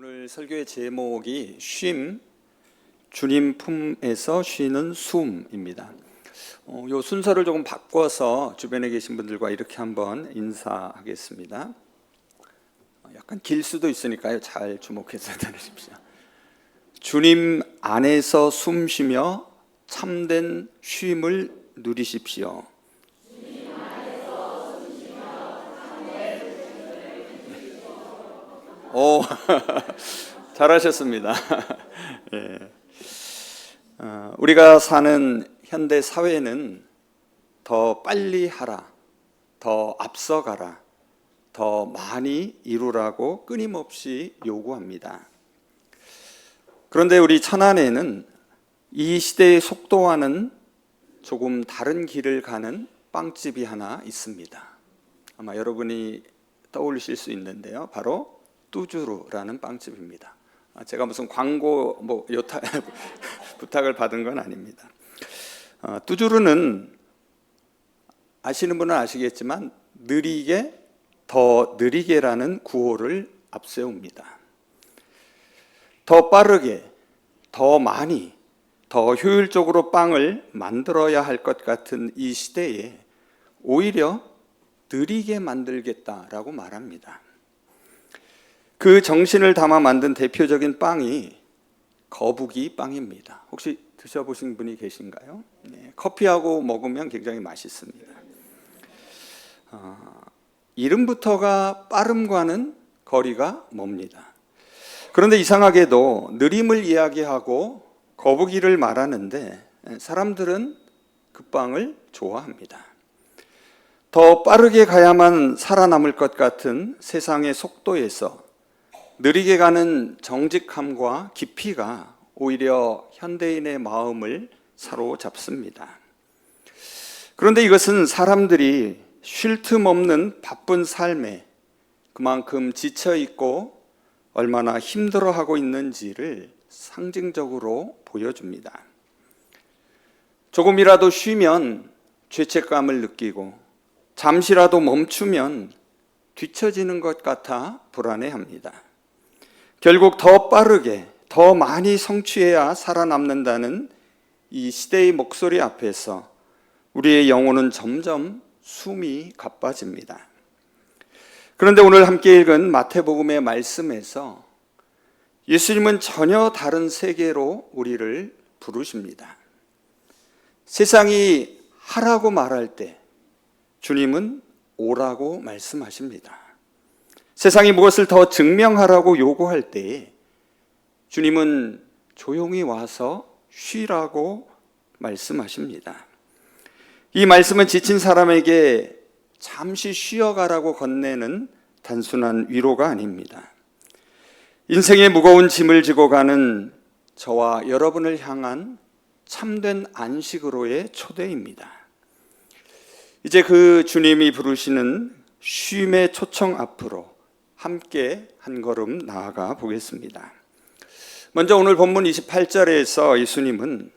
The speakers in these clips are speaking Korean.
오늘 설교의 제목이 쉼, 주님 품에서 쉬는 숨입니다. 요 순서를 조금 바꿔서 주변에 계신 분들과 이렇게 한번 인사하겠습니다. 약간 길 수도 있으니까요. 잘 주목해서 들으십시오. 주님 안에서 숨 쉬며 참된 쉼을 누리십시오. 오, 잘하셨습니다. 예. 우리가 사는 현대 사회는 더 빨리 하라, 더 앞서가라, 더 많이 이루라고 끊임없이 요구합니다. 그런데 우리 천안에는 이 시대의 속도와는 조금 다른 길을 가는 빵집이 하나 있습니다. 아마 여러분이 떠올리실 수 있는데요. 바로 뚜주루라는 빵집입니다. 제가 무슨 광고 부탁을 받은 건 아닙니다. 뚜주루는 아시는 분은 아시겠지만 느리게 더 느리게라는 구호를 앞세웁니다. 더 빠르게, 더 많이, 더 효율적으로 빵을 만들어야 할 것 같은 이 시대에 오히려 느리게 만들겠다라고 말합니다. 그 정신을 담아 만든 대표적인 빵이 거북이 빵입니다. 혹시 드셔보신 분이 계신가요? 네, 커피하고 먹으면 굉장히 맛있습니다. 이름부터가 빠름과는 거리가 멉니다. 그런데 이상하게도 느림을 이야기하고 거북이를 말하는데 사람들은 그 빵을 좋아합니다. 더 빠르게 가야만 살아남을 것 같은 세상의 속도에서 느리게 가는 정직함과 깊이가 오히려 현대인의 마음을 사로잡습니다. 그런데 이것은 사람들이 쉴 틈 없는 바쁜 삶에 그만큼 지쳐있고 얼마나 힘들어하고 있는지를 상징적으로 보여줍니다. 조금이라도 쉬면 죄책감을 느끼고 잠시라도 멈추면 뒤처지는 것 같아 불안해합니다. 결국 더 빠르게, 더 많이 성취해야 살아남는다는 이 시대의 목소리 앞에서 우리의 영혼은 점점 숨이 가빠집니다. 그런데 오늘 함께 읽은 마태복음의 말씀에서 예수님은 전혀 다른 세계로 우리를 부르십니다. 세상이 하라고 말할 때 주님은 오라고 말씀하십니다. 세상이 무엇을 더 증명하라고 요구할 때에 주님은 조용히 와서 쉬라고 말씀하십니다. 이 말씀은 지친 사람에게 잠시 쉬어가라고 건네는 단순한 위로가 아닙니다. 인생의 무거운 짐을 지고 가는 저와 여러분을 향한 참된 안식으로의 초대입니다. 이제 그 주님이 부르시는 쉼의 초청 앞으로 함께 한 걸음 나아가 보겠습니다. 먼저 오늘 본문 28절에서 예수님은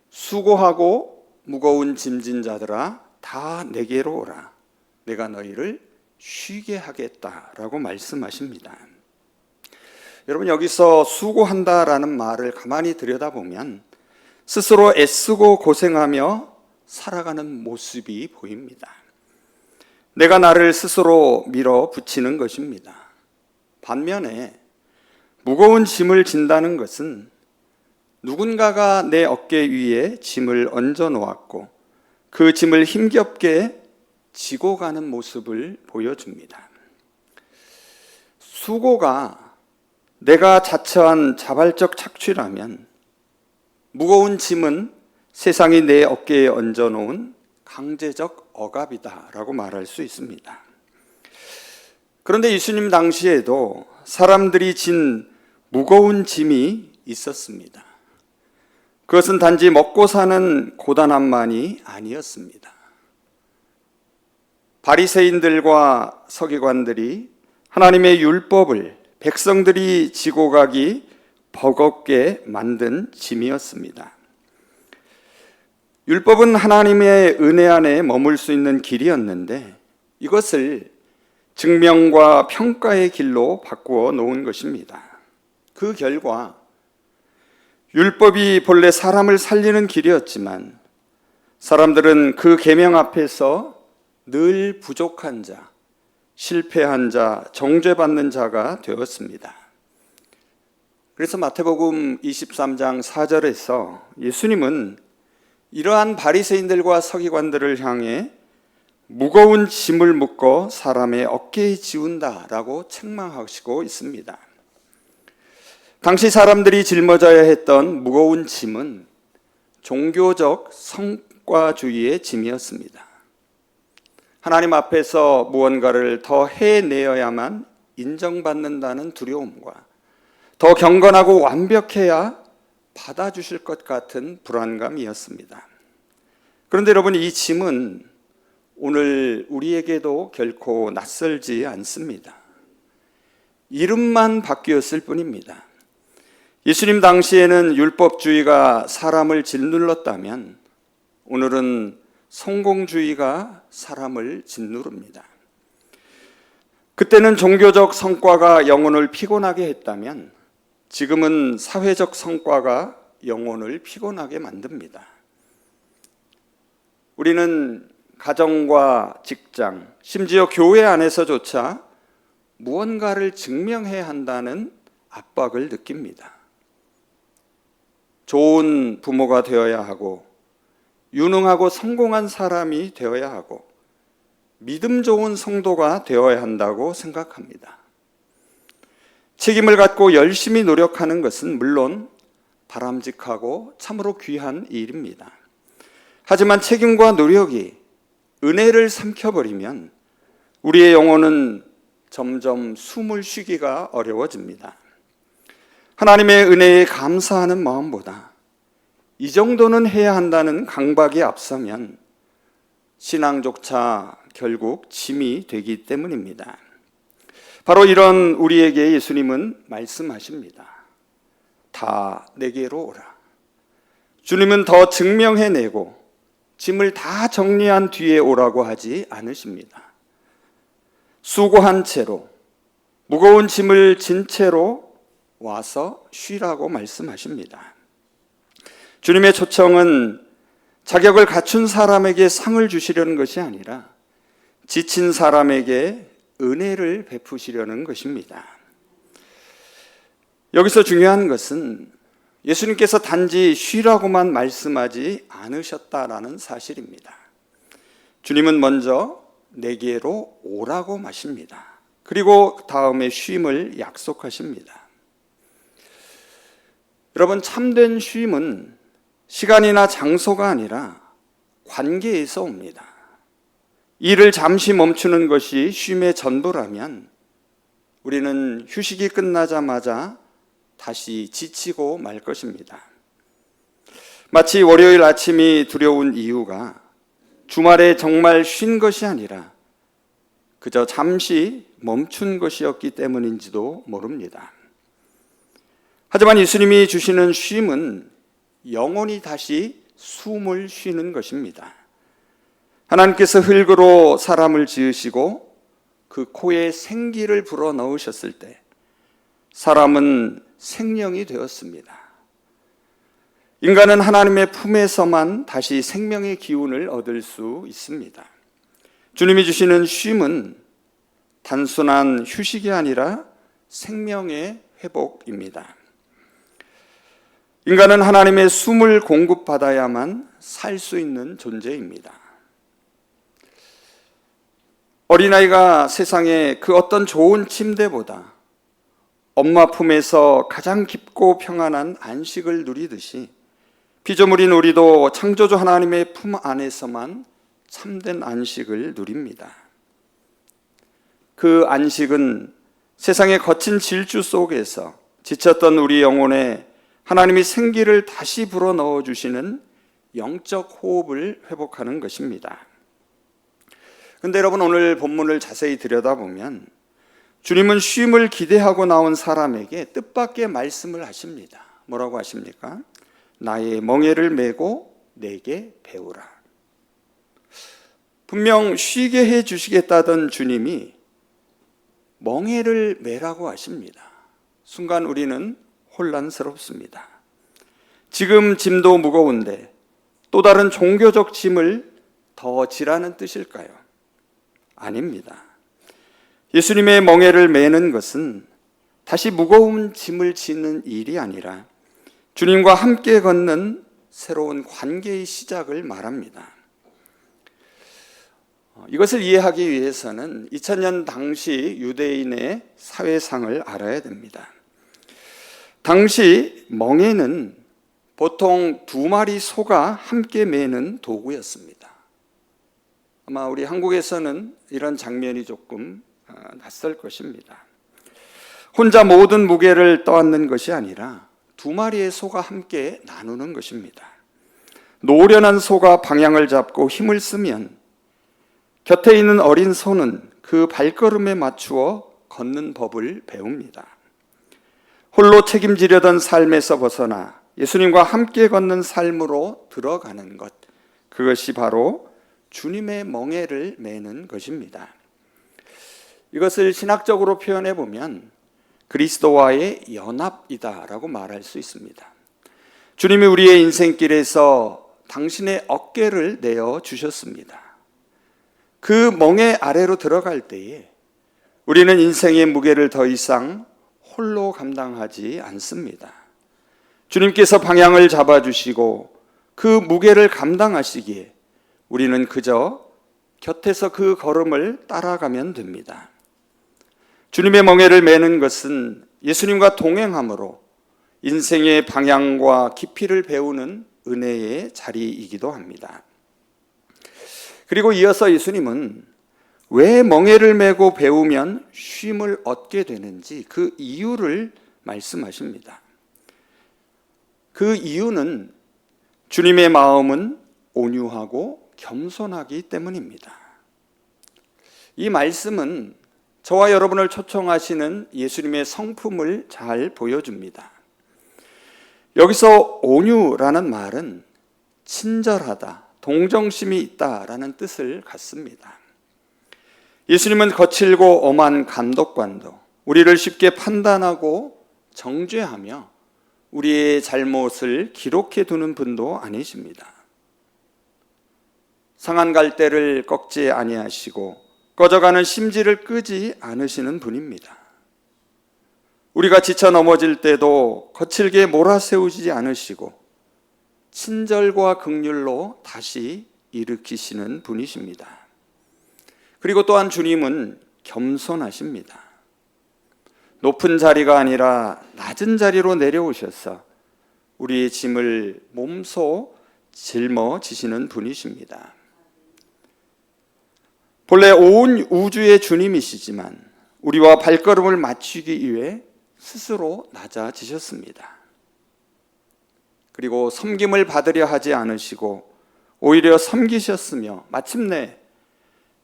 수고하고 무거운 짐진 자들아 다 내게로 오라. 내가 너희를 쉬게 하겠다라고 말씀하십니다. 여러분, 여기서 수고한다라는 말을 가만히 들여다보면 스스로 애쓰고 고생하며 살아가는 모습이 보입니다. 내가 나를 스스로 밀어붙이는 것입니다. 반면에 무거운 짐을 진다는 것은 누군가가 내 어깨 위에 짐을 얹어 놓았고 그 짐을 힘겹게 지고 가는 모습을 보여줍니다. 수고가 내가 자처한 자발적 착취라면 무거운 짐은 세상이 내 어깨에 얹어 놓은 강제적 억압이다라고 말할 수 있습니다. 그런데 예수님 당시에도 사람들이 진 무거운 짐이 있었습니다. 그것은 단지 먹고 사는 고단함만이 아니었습니다. 바리새인들과 서기관들이 하나님의 율법을 백성들이 지고 가기 버겁게 만든 짐이었습니다. 율법은 하나님의 은혜 안에 머물 수 있는 길이었는데 이것을 증명과 평가의 길로 바꾸어 놓은 것입니다. 그 결과 율법이 본래 사람을 살리는 길이었지만 사람들은 그 계명 앞에서 늘 부족한 자, 실패한 자, 정죄받는 자가 되었습니다. 그래서 마태복음 23장 4절에서 예수님은 이러한 바리새인들과 서기관들을 향해 무거운 짐을 묶어 사람의 어깨에 지운다라고 책망하시고 있습니다. 당시 사람들이 짊어져야 했던 무거운 짐은 종교적 성과주의의 짐이었습니다. 하나님 앞에서 무언가를 더 해내어야만 인정받는다는 두려움과 더 경건하고 완벽해야 받아주실 것 같은 불안감이었습니다. 그런데 여러분, 이 짐은 오늘 우리에게도 결코 낯설지 않습니다. 이름만 바뀌었을 뿐입니다. 예수님 당시에는 율법주의가 사람을 짓눌렀다면 오늘은 성공주의가 사람을 짓누릅니다. 그때는 종교적 성과가 영혼을 피곤하게 했다면 지금은 사회적 성과가 영혼을 피곤하게 만듭니다. 우리는 가정과 직장, 심지어 교회 안에서조차 무언가를 증명해야 한다는 압박을 느낍니다. 좋은 부모가 되어야 하고, 유능하고 성공한 사람이 되어야 하고, 믿음 좋은 성도가 되어야 한다고 생각합니다. 책임을 갖고 열심히 노력하는 것은 물론 바람직하고 참으로 귀한 일입니다. 하지만 책임과 노력이 은혜를 삼켜버리면 우리의 영혼은 점점 숨을 쉬기가 어려워집니다. 하나님의 은혜에 감사하는 마음보다 이 정도는 해야 한다는 강박이 앞서면 신앙조차 결국 짐이 되기 때문입니다. 바로 이런 우리에게 예수님은 말씀하십니다. 다 내게로 오라. 주님은 더 증명해내고 짐을 다 정리한 뒤에 오라고 하지 않으십니다. 수고한 채로, 무거운 짐을 진 채로 와서 쉬라고 말씀하십니다. 주님의 초청은 자격을 갖춘 사람에게 상을 주시려는 것이 아니라 지친 사람에게 은혜를 베푸시려는 것입니다. 여기서 중요한 것은 예수님께서 단지 쉬라고만 말씀하지 않으셨다라는 사실입니다. 주님은 먼저 내게로 오라고 마십니다. 그리고 다음에 쉼을 약속하십니다. 여러분, 참된 쉼은 시간이나 장소가 아니라 관계에서 옵니다. 일을 잠시 멈추는 것이 쉼의 전부라면 우리는 휴식이 끝나자마자 다시 지치고 말 것입니다. 마치 월요일 아침이 두려운 이유가 주말에 정말 쉰 것이 아니라 그저 잠시 멈춘 것이었기 때문인지도 모릅니다. 하지만 예수님이 주시는 쉼은 영원히 다시 숨을 쉬는 것입니다. 하나님께서 흙으로 사람을 지으시고 그 코에 생기를 불어 넣으셨을 때 사람은 생명이 되었습니다. 인간은 하나님의 품에서만 다시 생명의 기운을 얻을 수 있습니다. 주님이 주시는 쉼은 단순한 휴식이 아니라 생명의 회복입니다. 인간은 하나님의 숨을 공급받아야만 살 수 있는 존재입니다. 어린아이가 세상에 그 어떤 좋은 침대보다 엄마 품에서 가장 깊고 평안한 안식을 누리듯이 피조물인 우리도 창조주 하나님의 품 안에서만 참된 안식을 누립니다. 그 안식은 세상의 거친 질주 속에서 지쳤던 우리 영혼에 하나님이 생기를 다시 불어넣어 주시는 영적 호흡을 회복하는 것입니다. 그런데 여러분, 오늘 본문을 자세히 들여다보면 주님은 쉼을 기대하고 나온 사람에게 뜻밖의 말씀을 하십니다. 뭐라고 하십니까? 나의 멍에를 메고 내게 배우라. 분명 쉬게 해 주시겠다던 주님이 멍에를 메라고 하십니다. 순간 우리는 혼란스럽습니다. 지금 짐도 무거운데 또 다른 종교적 짐을 더 지라는 뜻일까요? 아닙니다. 예수님의 멍에를 매는 것은 다시 무거운 짐을 지는 일이 아니라 주님과 함께 걷는 새로운 관계의 시작을 말합니다. 이것을 이해하기 위해서는 2000년 당시 유대인의 사회상을 알아야 됩니다. 당시 멍에는 보통 2마리 소가 함께 매는 도구였습니다. 아마 우리 한국에서는 이런 장면이 조금 낯설 것입니다. 혼자 모든 무게를 떠안는 것이 아니라 2마리의 소가 함께 나누는 것입니다. 노련한 소가 방향을 잡고 힘을 쓰면 곁에 있는 어린 소는 그 발걸음에 맞추어 걷는 법을 배웁니다. 홀로 책임지려던 삶에서 벗어나 예수님과 함께 걷는 삶으로 들어가는 것, 그것이 바로 주님의 멍에를 매는 것입니다. 이것을 신학적으로 표현해 보면 그리스도와의 연합이다라고 말할 수 있습니다. 주님이 우리의 인생길에서 당신의 어깨를 내어 주셨습니다. 그 멍에 아래로 들어갈 때에 우리는 인생의 무게를 더 이상 홀로 감당하지 않습니다. 주님께서 방향을 잡아주시고 그 무게를 감당하시기에 우리는 그저 곁에서 그 걸음을 따라가면 됩니다. 주님의 멍에를 매는 것은 예수님과 동행함으로 인생의 방향과 깊이를 배우는 은혜의 자리이기도 합니다. 그리고 이어서 예수님은 왜 멍에를 메고 배우면 쉼을 얻게 되는지 그 이유를 말씀하십니다. 그 이유는 주님의 마음은 온유하고 겸손하기 때문입니다. 이 말씀은 저와 여러분을 초청하시는 예수님의 성품을 잘 보여줍니다. 여기서 온유라는 말은 친절하다, 동정심이 있다라는 뜻을 갖습니다. 예수님은 거칠고 엄한 감독관도 우리를 쉽게 판단하고 정죄하며 우리의 잘못을 기록해 두는 분도 아니십니다. 상한 갈대를 꺾지 아니하시고 꺼져가는 심지를 끄지 않으시는 분입니다. 우리가 지쳐 넘어질 때도 거칠게 몰아세우지 않으시고 친절과 긍휼로 다시 일으키시는 분이십니다. 그리고 또한 주님은 겸손하십니다. 높은 자리가 아니라 낮은 자리로 내려오셔서 우리의 짐을 몸소 짊어지시는 분이십니다. 본래 온 우주의 주님이시지만 우리와 발걸음을 맞추기 위해 스스로 낮아지셨습니다. 그리고 섬김을 받으려 하지 않으시고 오히려 섬기셨으며 마침내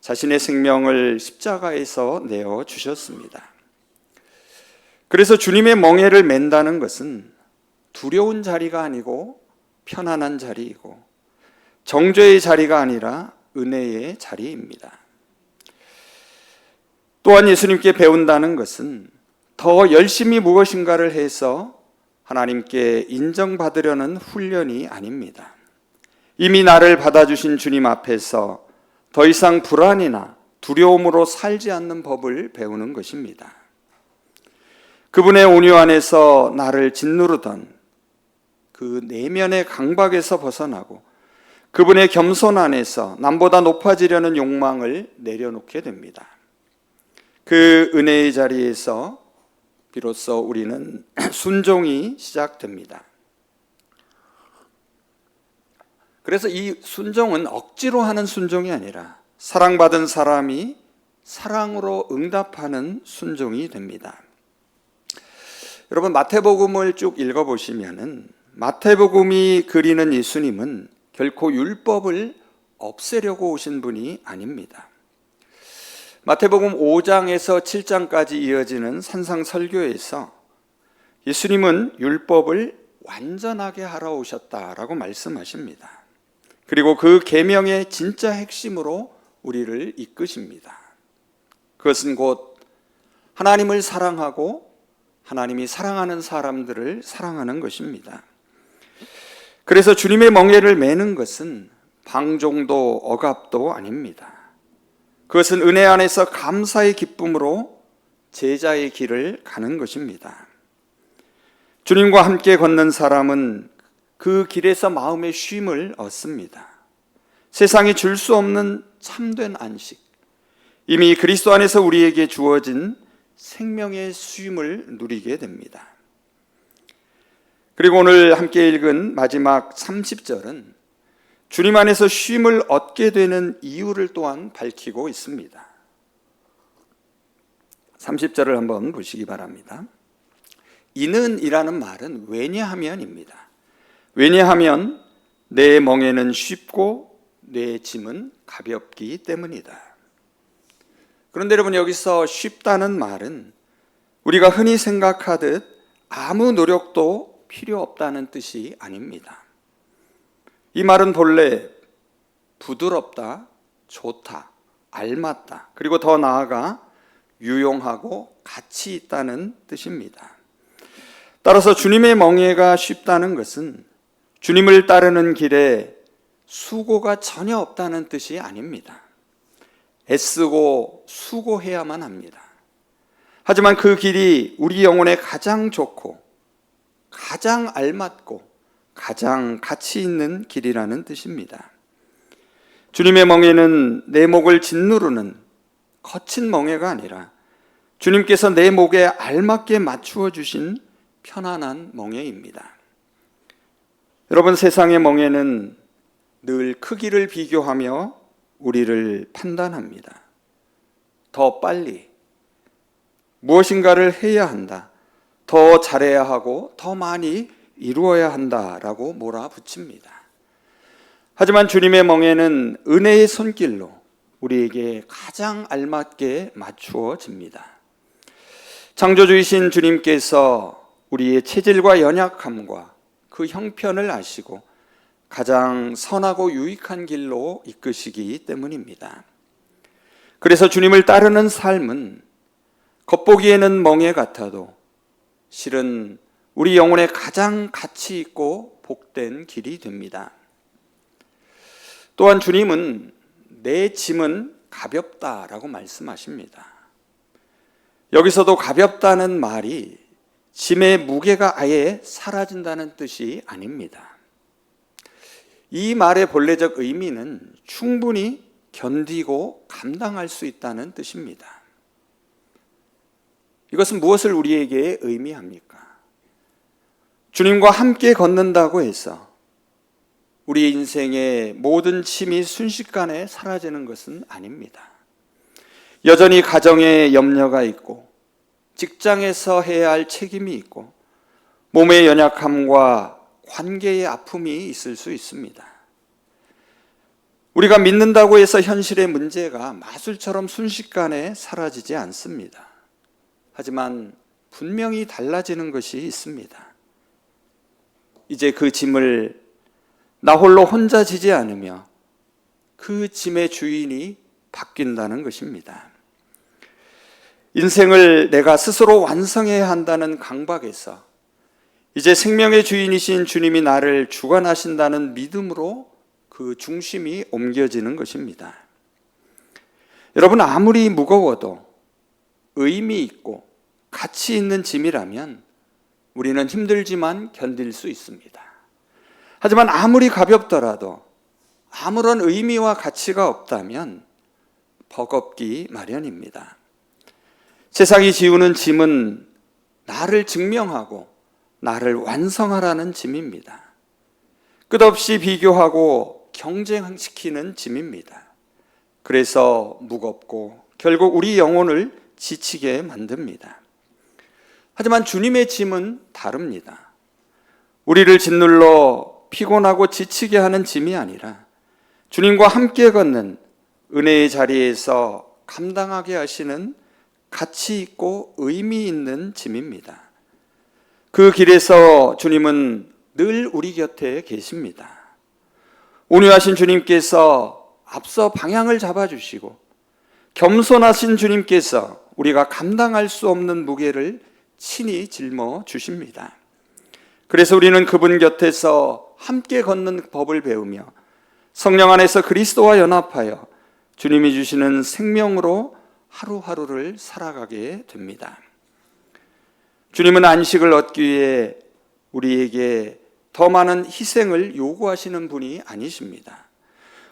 자신의 생명을 십자가에서 내어주셨습니다. 그래서 주님의 멍에를 맨다는 것은 두려운 자리가 아니고 편안한 자리이고 정죄의 자리가 아니라 은혜의 자리입니다. 또한 예수님께 배운다는 것은 더 열심히 무엇인가를 해서 하나님께 인정받으려는 훈련이 아닙니다. 이미 나를 받아주신 주님 앞에서 더 이상 불안이나 두려움으로 살지 않는 법을 배우는 것입니다. 그분의 온유 안에서 나를 짓누르던 그 내면의 강박에서 벗어나고 그분의 겸손 안에서 남보다 높아지려는 욕망을 내려놓게 됩니다. 그 은혜의 자리에서 비로소 우리는 순종이 시작됩니다. 그래서 이 순종은 억지로 하는 순종이 아니라 사랑받은 사람이 사랑으로 응답하는 순종이 됩니다. 여러분, 마태복음을 쭉 읽어보시면은 마태복음이 그리는 예수님은 결코 율법을 없애려고 오신 분이 아닙니다. 마태복음 5장에서 7장까지 이어지는 산상설교에서 예수님은 율법을 완전하게 하러 오셨다라고 말씀하십니다. 그리고 그 계명의 진짜 핵심으로 우리를 이끄십니다. 그것은 곧 하나님을 사랑하고 하나님이 사랑하는 사람들을 사랑하는 것입니다. 그래서 주님의 멍에를 매는 것은 방종도 억압도 아닙니다. 그것은 은혜 안에서 감사의 기쁨으로 제자의 길을 가는 것입니다. 주님과 함께 걷는 사람은 그 길에서 마음의 쉼을 얻습니다. 세상이 줄 수 없는 참된 안식, 이미 그리스도 안에서 우리에게 주어진 생명의 쉼을 누리게 됩니다. 그리고 오늘 함께 읽은 마지막 30절은 주님 안에서 쉼을 얻게 되는 이유를 또한 밝히고 있습니다. 30절을 한번 보시기 바랍니다. 이는 이라는 말은 왜냐하면입니다. 왜냐하면 내 멍에는 쉽고 내 짐은 가볍기 때문이다. 그런데 여러분, 여기서 쉽다는 말은 우리가 흔히 생각하듯 아무 노력도 필요 없다는 뜻이 아닙니다. 이 말은 본래 부드럽다, 좋다, 알맞다, 그리고 더 나아가 유용하고 가치 있다는 뜻입니다. 따라서 주님의 멍에가 쉽다는 것은 주님을 따르는 길에 수고가 전혀 없다는 뜻이 아닙니다. 애쓰고 수고해야만 합니다. 하지만 그 길이 우리 영혼에 가장 좋고 가장 알맞고 가장 가치 있는 길이라는 뜻입니다. 주님의 멍에는 내 목을 짓누르는 거친 멍에가 아니라 주님께서 내 목에 알맞게 맞추어 주신 편안한 멍에입니다. 여러분, 세상의 멍에는 늘 크기를 비교하며 우리를 판단합니다. 더 빨리 무엇인가를 해야 한다, 더 잘해야 하고 더 많이 이루어야 한다라고 몰아붙입니다. 하지만 주님의 멍에는 은혜의 손길로 우리에게 가장 알맞게 맞추어집니다. 창조주이신 주님께서 우리의 체질과 연약함과 그 형편을 아시고 가장 선하고 유익한 길로 이끄시기 때문입니다. 그래서 주님을 따르는 삶은 겉보기에는 멍에 같아도 실은 우리 영혼에 가장 가치 있고 복된 길이 됩니다. 또한 주님은 내 짐은 가볍다라고 말씀하십니다. 여기서도 가볍다는 말이 짐의 무게가 아예 사라진다는 뜻이 아닙니다. 이 말의 본래적 의미는 충분히 견디고 감당할 수 있다는 뜻입니다. 이것은 무엇을 우리에게 의미합니까? 주님과 함께 걷는다고 해서 우리 인생의 모든 짐이 순식간에 사라지는 것은 아닙니다. 여전히 가정에 염려가 있고 직장에서 해야 할 책임이 있고 몸의 연약함과 관계의 아픔이 있을 수 있습니다. 우리가 믿는다고 해서 현실의 문제가 마술처럼 순식간에 사라지지 않습니다. 하지만 분명히 달라지는 것이 있습니다. 이제 그 짐을 나 홀로 혼자 지지 않으며 그 짐의 주인이 바뀐다는 것입니다. 인생을 내가 스스로 완성해야 한다는 강박에서 이제 생명의 주인이신 주님이 나를 주관하신다는 믿음으로 그 중심이 옮겨지는 것입니다. 여러분, 아무리 무거워도 의미 있고 가치 있는 짐이라면 우리는 힘들지만 견딜 수 있습니다. 하지만 아무리 가볍더라도 아무런 의미와 가치가 없다면 버겁기 마련입니다. 세상이 지우는 짐은 나를 증명하고 나를 완성하라는 짐입니다. 끝없이 비교하고 경쟁시키는 짐입니다. 그래서 무겁고 결국 우리 영혼을 지치게 만듭니다. 하지만 주님의 짐은 다릅니다. 우리를 짓눌러 피곤하고 지치게 하는 짐이 아니라 주님과 함께 걷는 은혜의 자리에서 감당하게 하시는 가치 있고 의미 있는 짐입니다. 그 길에서 주님은 늘 우리 곁에 계십니다. 온유하신 주님께서 앞서 방향을 잡아주시고 겸손하신 주님께서 우리가 감당할 수 없는 무게를 친히 짊어 주십니다. 그래서 우리는 그분 곁에서 함께 걷는 법을 배우며 성령 안에서 그리스도와 연합하여 주님이 주시는 생명으로 하루하루를 살아가게 됩니다. 주님은 안식을 얻기 위해 우리에게 더 많은 희생을 요구하시는 분이 아니십니다.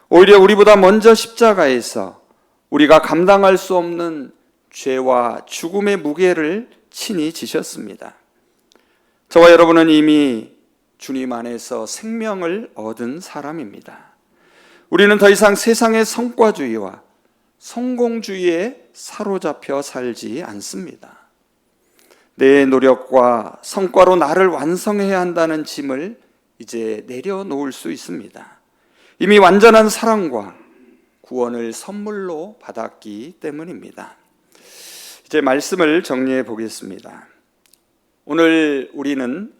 오히려 우리보다 먼저 십자가에서 우리가 감당할 수 없는 죄와 죽음의 무게를 친히 지셨습니다. 저와 여러분은 이미 주님 안에서 생명을 얻은 사람입니다. 우리는 더 이상 세상의 성과주의와 성공주의에 사로잡혀 살지 않습니다. 내 노력과 성과로 나를 완성해야 한다는 짐을 이제 내려놓을 수 있습니다. 이미 완전한 사랑과 구원을 선물로 받았기 때문입니다. 이제 말씀을 정리해 보겠습니다. 오늘 우리는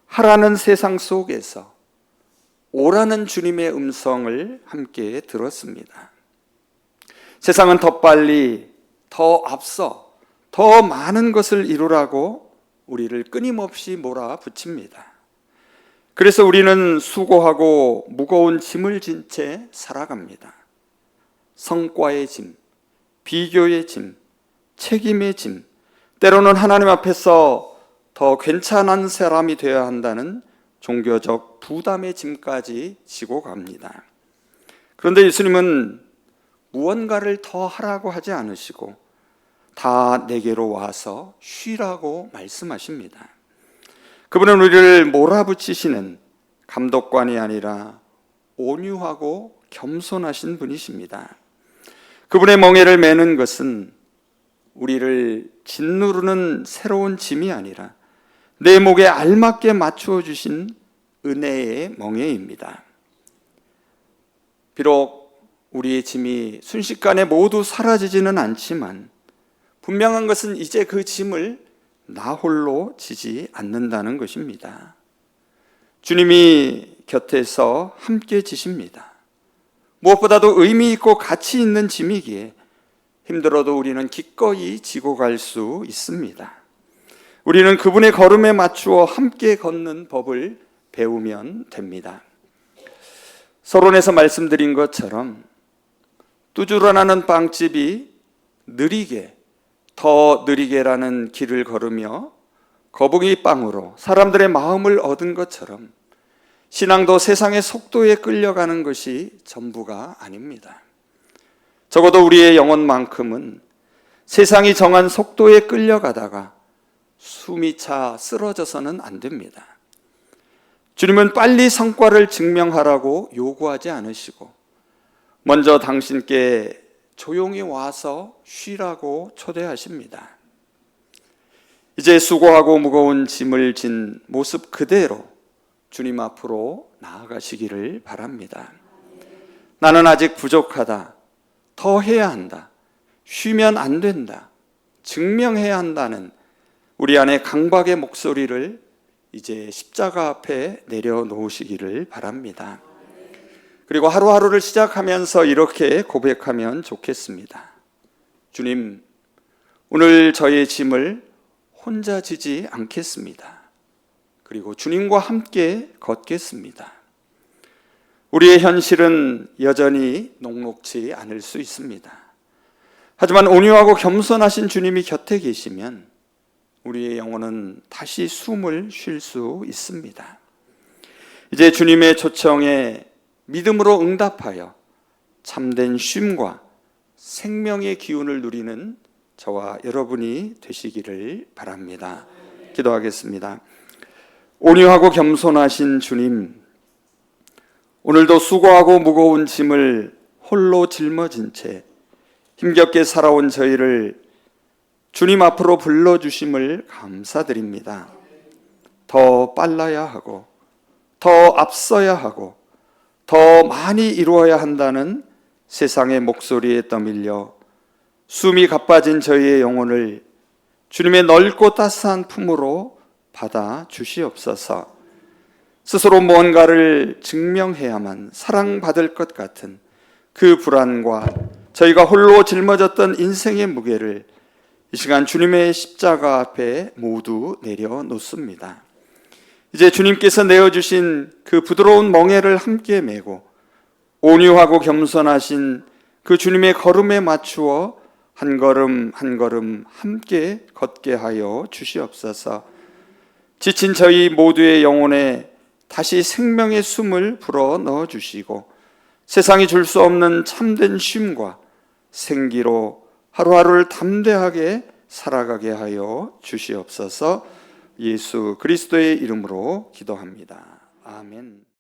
하라는 세상 속에서 오라는 주님의 음성을 함께 들었습니다. 세상은 더 빨리, 더 앞서, 더 많은 것을 이루라고 우리를 끊임없이 몰아붙입니다. 그래서 우리는 수고하고 무거운 짐을 진 채 살아갑니다. 성과의 짐, 비교의 짐, 책임의 짐, 때로는 하나님 앞에서 더 괜찮은 사람이 되어야 한다는 종교적 부담의 짐까지 지고 갑니다. 그런데 예수님은 무언가를 더 하라고 하지 않으시고 다 내게로 와서 쉬라고 말씀하십니다. 그분은 우리를 몰아붙이시는 감독관이 아니라 온유하고 겸손하신 분이십니다. 그분의 멍에를 매는 것은 우리를 짓누르는 새로운 짐이 아니라 내 목에 알맞게 맞추어 주신 은혜의 멍에입니다. 비록 우리의 짐이 순식간에 모두 사라지지는 않지만 분명한 것은 이제 그 짐을 나 홀로 지지 않는다는 것입니다. 주님이 곁에서 함께 지십니다. 무엇보다도 의미 있고 가치 있는 짐이기에 힘들어도 우리는 기꺼이 지고 갈 수 있습니다. 우리는 그분의 걸음에 맞추어 함께 걷는 법을 배우면 됩니다. 서론에서 말씀드린 것처럼 뚜주러나는 빵집이 느리게, 더 느리게라는 길을 걸으며 거북이 빵으로 사람들의 마음을 얻은 것처럼 신앙도 세상의 속도에 끌려가는 것이 전부가 아닙니다. 적어도 우리의 영혼만큼은 세상이 정한 속도에 끌려가다가 숨이 차 쓰러져서는 안 됩니다. 주님은 빨리 성과를 증명하라고 요구하지 않으시고 먼저 당신께 조용히 와서 쉬라고 초대하십니다. 이제 수고하고 무거운 짐을 진 모습 그대로 주님 앞으로 나아가시기를 바랍니다. 나는 아직 부족하다. 더 해야 한다. 쉬면 안 된다. 증명해야 한다는 우리 안의 강박의 목소리를 이제 십자가 앞에 내려놓으시기를 바랍니다. 그리고 하루하루를 시작하면서 이렇게 고백하면 좋겠습니다. 주님, 오늘 저의 짐을 혼자 지지 않겠습니다. 그리고 주님과 함께 걷겠습니다. 우리의 현실은 여전히 녹록지 않을 수 있습니다. 하지만 온유하고 겸손하신 주님이 곁에 계시면 우리의 영혼은 다시 숨을 쉴 수 있습니다. 이제 주님의 초청에 믿음으로 응답하여 참된 쉼과 생명의 기운을 누리는 저와 여러분이 되시기를 바랍니다. 기도하겠습니다. 온유하고 겸손하신 주님, 오늘도 수고하고 무거운 짐을 홀로 짊어진 채 힘겹게 살아온 저희를 주님 앞으로 불러주심을 감사드립니다. 더 빨라야 하고 더 앞서야 하고 더 많이 이루어야 한다는 세상의 목소리에 떠밀려 숨이 가빠진 저희의 영혼을 주님의 넓고 따스한 품으로 받아 주시옵소서. 스스로 무언가를 증명해야만 사랑받을 것 같은 그 불안과 저희가 홀로 짊어졌던 인생의 무게를 이 시간 주님의 십자가 앞에 모두 내려놓습니다. 이제 주님께서 내어주신 그 부드러운 멍에를 함께 메고 온유하고 겸손하신 그 주님의 걸음에 맞추어 한 걸음 한 걸음 함께 걷게 하여 주시옵소서. 지친 저희 모두의 영혼에 다시 생명의 숨을 불어 넣어 주시고 세상이 줄 수 없는 참된 쉼과 생기로 하루하루를 담대하게 살아가게 하여 주시옵소서. 예수 그리스도의 이름으로 기도합니다. 아멘.